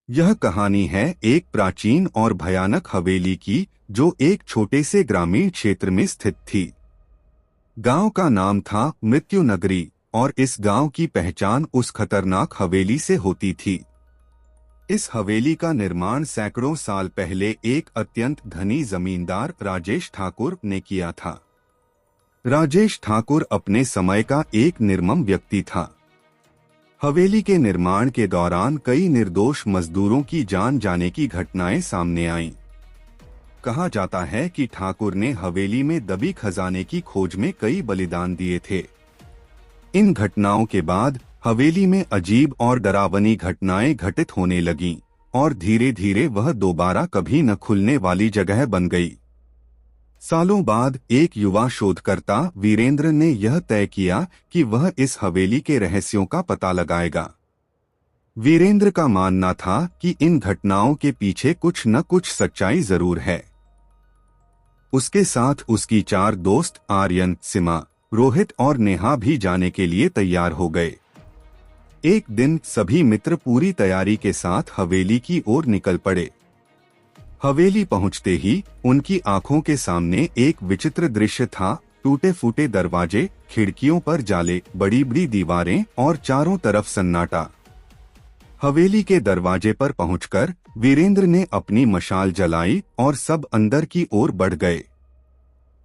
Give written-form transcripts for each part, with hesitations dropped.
यह कहानी है एक प्राचीन और भयानक हवेली की जो एक छोटे से ग्रामीण क्षेत्र में स्थित थी। गांव का नाम था मृत्यु नगरी और इस गांव की पहचान उस खतरनाक हवेली से होती थी। इस हवेली का निर्माण सैकड़ों साल पहले एक अत्यंत धनी जमींदार राजेश ठाकुर ने किया था। राजेश ठाकुर अपने समय का एक निर्मम व्यक्ति था। हवेली के निर्माण के दौरान कई निर्दोष मजदूरों की जान जाने की घटनाएं सामने आईं। कहा जाता है कि ठाकुर ने हवेली में दबी खजाने की खोज में कई बलिदान दिए थे। इन घटनाओं के बाद हवेली में अजीब और डरावनी घटनाएं घटित होने लगीं और धीरे धीरे वह दोबारा कभी न खुलने वाली जगह बन गई। सालों बाद एक युवा शोधकर्ता वीरेंद्र ने यह तय किया कि वह इस हवेली के रहस्यों का पता लगाएगा। वीरेंद्र का मानना था कि इन घटनाओं के पीछे कुछ न कुछ सच्चाई जरूर है। उसके साथ उसकी 4 दोस्त आर्यन, सीमा, रोहित और नेहा भी जाने के लिए तैयार हो गए। एक दिन सभी मित्र पूरी तैयारी के साथ हवेली की ओर निकल पड़े। हवेली पहुंचते ही उनकी आंखों के सामने एक विचित्र दृश्य था। टूटे फूटे दरवाजे, खिड़कियों पर जाले, बड़ी बड़ी दीवारें और चारों तरफ सन्नाटा। हवेली के दरवाजे पर पहुंचकर वीरेंद्र ने अपनी मशाल जलाई और सब अंदर की ओर बढ़ गए।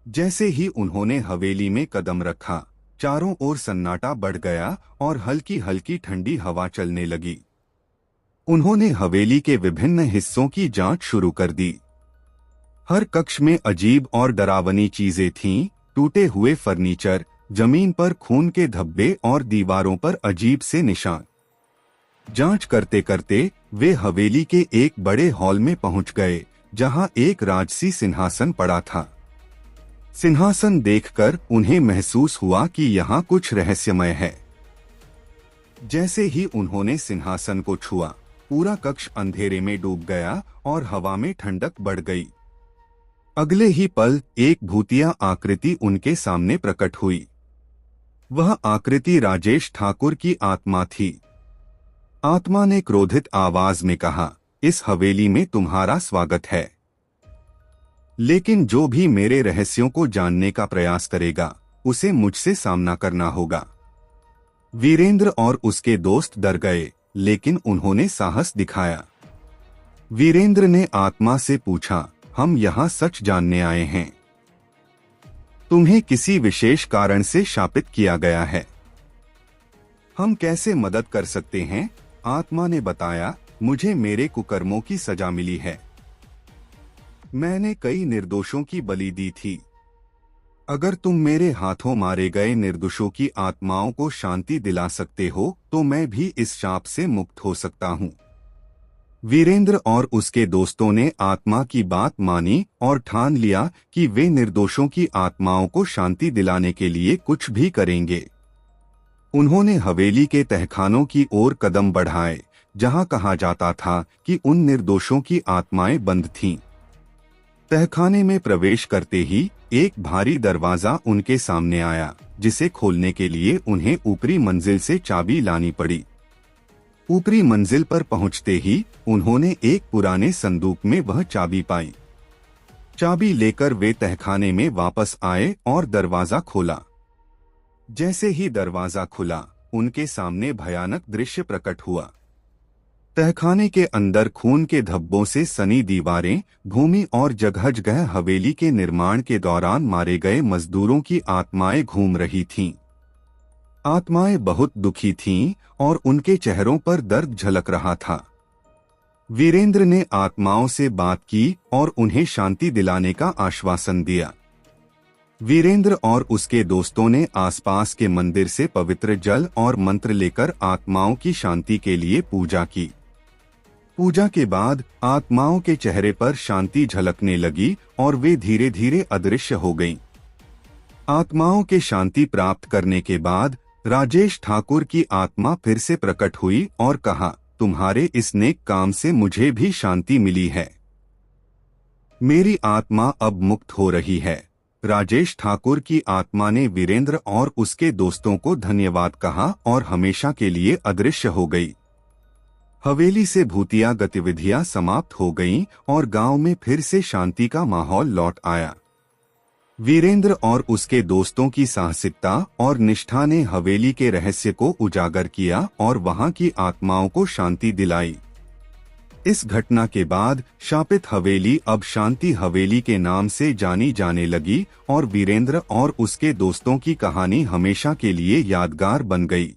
जैसे ही उन्होंने हवेली में कदम रखा, चारों ओर सन्नाटा बढ़ गया और हल्की हल्की ठंडी हवा चलने लगी। उन्होंने हवेली के विभिन्न हिस्सों की जांच शुरू कर दी। हर कक्ष में अजीब और डरावनी चीजें थीं। टूटे हुए फर्नीचर, जमीन पर खून के धब्बे और दीवारों पर अजीब से निशान। जांच करते करते वे हवेली के एक बड़े हॉल में पहुंच गए जहां एक राजसी सिंहासन पड़ा था। सिंहासन देखकर उन्हें महसूस हुआ कि यहाँ कुछ रहस्यमय है। जैसे ही उन्होंने सिंहासन को छुआ, पूरा कक्ष अंधेरे में डूब गया और हवा में ठंडक बढ़ गई। अगले ही पल एक भूतिया आकृति उनके सामने प्रकट हुई। वह आकृति राजेश ठाकुर की आत्मा थी। आत्मा ने क्रोधित आवाज में कहा, इस हवेली में तुम्हारा स्वागत है, लेकिन जो भी मेरे रहस्यों को जानने का प्रयास करेगा उसे मुझसे सामना करना होगा। वीरेंद्र और उसके दोस्त डर गए, लेकिन उन्होंने साहस दिखाया। वीरेंद्र ने आत्मा से पूछा, हम यहाँ सच जानने आए हैं। तुम्हें किसी विशेष कारण से शापित किया गया है। हम कैसे मदद कर सकते हैं? आत्मा ने बताया, मुझे मेरे कुकर्मों की सजा मिली है। मैंने कई निर्दोषों की बलि दी थी। अगर तुम मेरे हाथों मारे गए निर्दोषों की आत्माओं को शांति दिला सकते हो तो मैं भी इस शाप से मुक्त हो सकता हूँ। वीरेंद्र और उसके दोस्तों ने आत्मा की बात मानी और ठान लिया कि वे निर्दोषों की आत्माओं को शांति दिलाने के लिए कुछ भी करेंगे। उन्होंने हवेली के तहखानों की ओर कदम बढ़ाए, जहां कहा जाता था कि उन निर्दोषों की आत्माएं बंद थीं। तहखाने में प्रवेश करते ही एक भारी दरवाजा उनके सामने आया, जिसे खोलने के लिए उन्हें ऊपरी मंजिल से चाबी लानी पड़ी। ऊपरी मंजिल पर पहुंचते ही उन्होंने एक पुराने संदूक में वह चाबी पाई। चाबी लेकर वे तहखाने में वापस आए और दरवाजा खोला। जैसे ही दरवाजा खुला, उनके सामने भयानक दृश्य प्रकट हुआ। तहखाने के अंदर खून के धब्बों से सनी दीवारें, भूमि और जगह जगह हवेली के निर्माण के दौरान मारे गए मजदूरों की आत्माएं घूम रही थीं। आत्माएं बहुत दुखी थीं और उनके चेहरों पर दर्द झलक रहा था। वीरेंद्र ने आत्माओं से बात की और उन्हें शांति दिलाने का आश्वासन दिया। वीरेंद्र और उसके दोस्तों ने आसपास के मंदिर से पवित्र जल और मंत्र लेकर आत्माओं की शांति के लिए पूजा की। पूजा के बाद आत्माओं के चेहरे पर शांति झलकने लगी और वे धीरे धीरे अदृश्य हो गईं। आत्माओं के शांति प्राप्त करने के बाद राजेश ठाकुर की आत्मा फिर से प्रकट हुई और कहा, तुम्हारे इस नेक काम से मुझे भी शांति मिली है। मेरी आत्मा अब मुक्त हो रही है। राजेश ठाकुर की आत्मा ने वीरेंद्र और उसके दोस्तों को धन्यवाद कहा और हमेशा के लिए अदृश्य हो गई। हवेली से भूतिया गतिविधियां समाप्त हो गईं और गांव में फिर से शांति का माहौल लौट आया। वीरेंद्र और उसके दोस्तों की साहसिकता और निष्ठा ने हवेली के रहस्य को उजागर किया और वहां की आत्माओं को शांति दिलाई। इस घटना के बाद शापित हवेली अब शांति हवेली के नाम से जानी जाने लगी और वीरेंद्र और उसके दोस्तों की कहानी हमेशा के लिए यादगार बन गई।